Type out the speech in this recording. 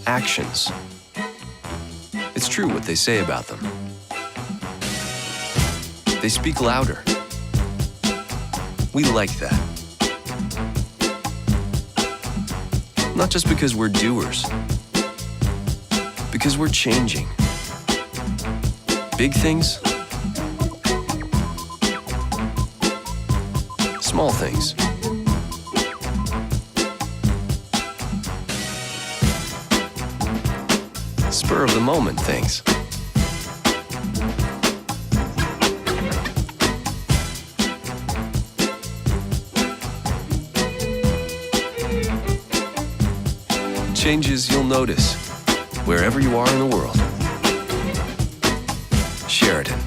actions. It's true what they say about them. They speak louder. We like that. Not just because we're doers, because we're changing. Big things, small things. Spur of the moment things. Changes you'll notice wherever you are in the world. Sheridan.